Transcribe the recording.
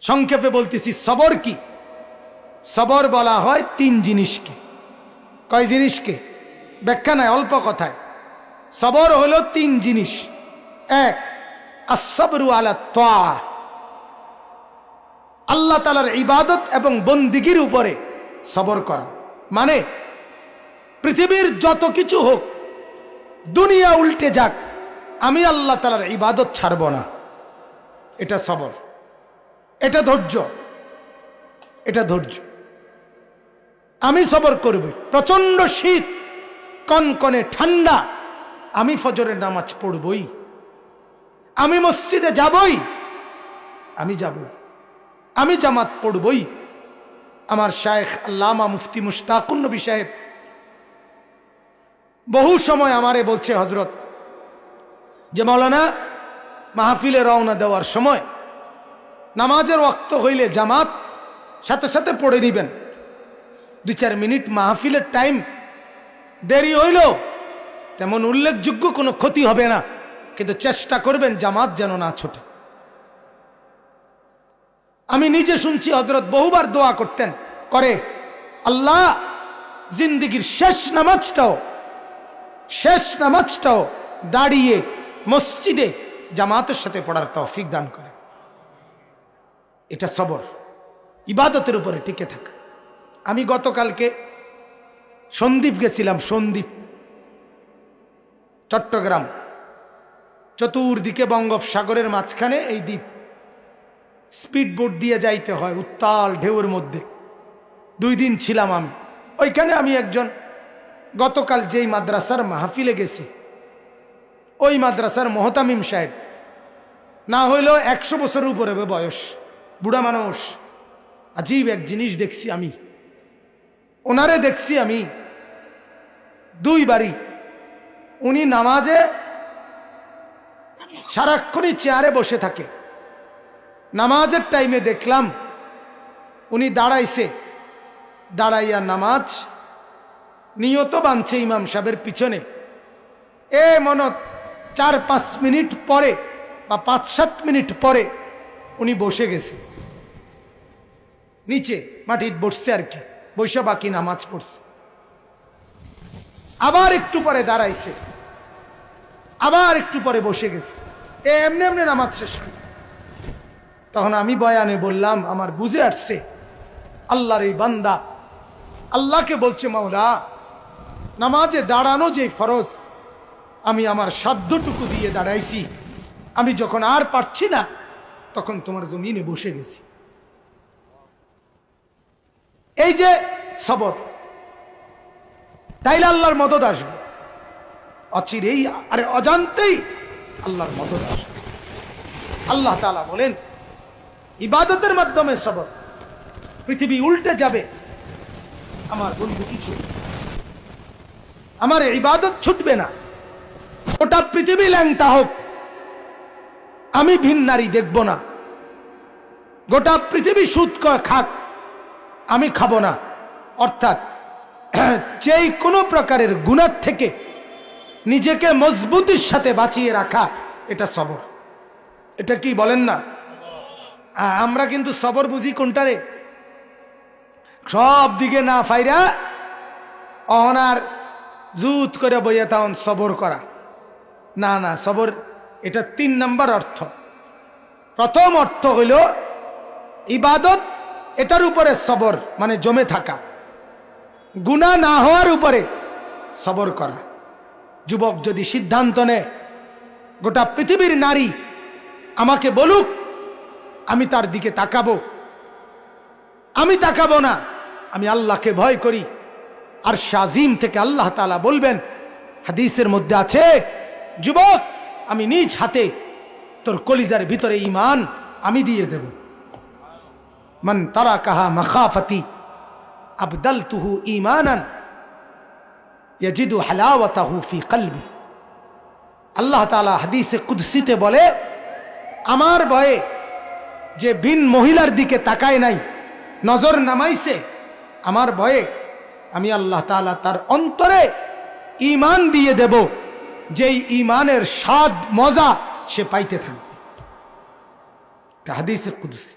সংক্ষেপে বলতেছি সবর কি। সবর বলা হয় তিন জিনিসকে। কয় জিনিসকে? ব্যাখ্যা নাই, অল্প কথায়। সবর হলো তিন জিনিস। এক, আসসাবরু আলা তাআ, আল্লাহ তাআলার ইবাদত এবং বন্দিগির উপরে সবর করা। মানে পৃথিবীর যত কিছু হোক, দুনিয়া উল্টে যাক, আমি আল্লাহ তাআলার ইবাদত ছাড়ব না। এটা সবর, এটা ধৈর্য, এটা ধৈর্য। আমি সবর করব। প্রচন্ড শীত, কনকনে ঠান্ডা, আমি ফজরের নামাজ পড়বই, আমি মসজিদে যাবই, আমি যাবই, আমি জামাত পড়বই। আমার শায়েখ আল্লামা মুফতি মুশতাকুন নবী সাহেব বহু সময় আমারে বলছে, হযরত, যে মাওলানা, মাহফিলে রওনা দেওয়ার সময় নামাজের ওয়াক্ত হইলে জামাত সাথে সাথে পড়ে নিবেন। 2-4 মিনিট মাহফিলের টাইম দেরি হইল তেমন উল্লেখযোগ্য কোনো ক্ষতি হবে না, কিন্তু চেষ্টা করবেন জামাত যেন না ছোটে। আমি নিজে শুনছি হযরত বহুবার দোয়া করতেন, করে, আল্লাহ জিন্দেগীর শেষ নামাজটাও দাঁড়িয়ে মসজিদে জামাতের সাথে পড়ার তৌফিক দান করে। এটা সবর, ইবাদতের উপরে টিকে থাকা। আমি গতকালকে সন্দ্বীপ গেছিলাম, সন্দ্বীপ, চট্টগ্রাম। চতুর্দিকে বঙ্গোপসাগরের মাঝখানে এই দ্বীপ, স্পিড বোট দিয়ে যাইতে হয় উত্তাল ঢেউয়ের মধ্যে। 2 দিন ছিলাম আমি ওইখানে। আমি একজন, গতকাল যেই মাদ্রাসার মাহফিলে গেছি, ওই মাদ্রাসার মোহতামিম সাহেব, না হইলেও 100 বছরের উপরে বয়স, বুড়া মানুষ। আজীব এক জিনিস দেখছি আমি, ওনারে দেখছি আমি 2 বারই। উনি নামাজে সারাক্ষণই চেয়ারে বসে থাকে। নামাজের টাইমে দেখলাম উনি দাঁড়াইছে, দাঁড়াইয়া নামাজ নিয়ত বাঁধছে ইমাম সাহেবের পিছনে। মনে 4-5 মিনিট পরে বা 5-7 মিনিট পরে উনি বসে গেছে, নিচে মাটিতে বসছে আর কি, বসে বাকি নামাজ পড়ছে। আবার একটু পরে দাঁড়াইছে, আবার একটু পরে বসে গেছে। এমনি এমনি নামাজ শেষ করে। তখন আমি বয়ানে বললাম, আমার বুঝে আসছে আল্লাহর এই বান্দা আল্লাহকে বলছে, মাওলা, নামাজে দাঁড়ানো যে ফরজ, আমি আমার সাধ্যটুকু দিয়ে দাঁড়াইছি, আমি যখন আর পারছি না তখন তোমার জমিনে বসে গেছি। এই যে সবর, তাইলে আল্লাহর মদদ আসবে অচিরেই, আরে অজান্তেই আল্লাহর মদদ আসবে। আল্লাহ তাআলা বলেন, ইবাদতের মাধ্যমে সবর। পৃথিবী উল্টে যাবে, আমার বন্ধু কিছু, আমার ইবাদত ছুটবে না। ওটা পৃথিবী ল্যাংটা হোক, আমি ভিন নারী দেখব না। গোটা পৃথিবী সুদ খাক, আমি খাবো না। অর্থাৎ যেই কোনো প্রকারের গুনাহ থেকে নিজেকে মজবুতির সাথে বাঁচিয়ে রাখা, এটা সবর। এটা কি বলেন না? আমরা কিন্তু সবর বুঝি কোনটারে? সব দিকে না ফাইরা অহনার জুত করে বইয়া তাহন সবর করা। না না, সবর এটা 3 নম্বর অর্থ। প্রথম অর্থ হইল ইবাদত, এটার উপরে সবর মানে জমে থাকা, গুনাহ না হওয়ার উপরে সবর করা। যুবক যদি সিদ্ধান্ত নেয়, গোটা পৃথিবীর নারী আমাকে বলুক, আমি তার দিকে তাকাবো, আমি তাকাবো না, আমি আল্লাহকে ভয় করি। আর শাজিম থেকে আল্লাহ তাআলা বলবেন, হাদিসের মধ্যে আছে, যুবক, আমি নিজ হাতে তোর কলিজার ভিতরে ঈমান আমি দিয়ে দেব। মান তারাকাহা মাখাফাতি আবদালতুহু ঈমানান ইয়াজিদু হালাওয়াতাহু ফি কলবি। আল্লাহ তাআলা হাদিসে কুদসিতে বলে, আমার ভয়ে যে ভিন মহিলার দিকে তাকায় নাই, নজর নামাইছে, আমার ভয়ে আমি আল্লাহ তাআলা তার অন্তরে ঈমান দিয়ে দেব, যেই ঈমানের স্বাদ মজা সে পাইতে থাকবে। এটা হাদিসে কুদসি।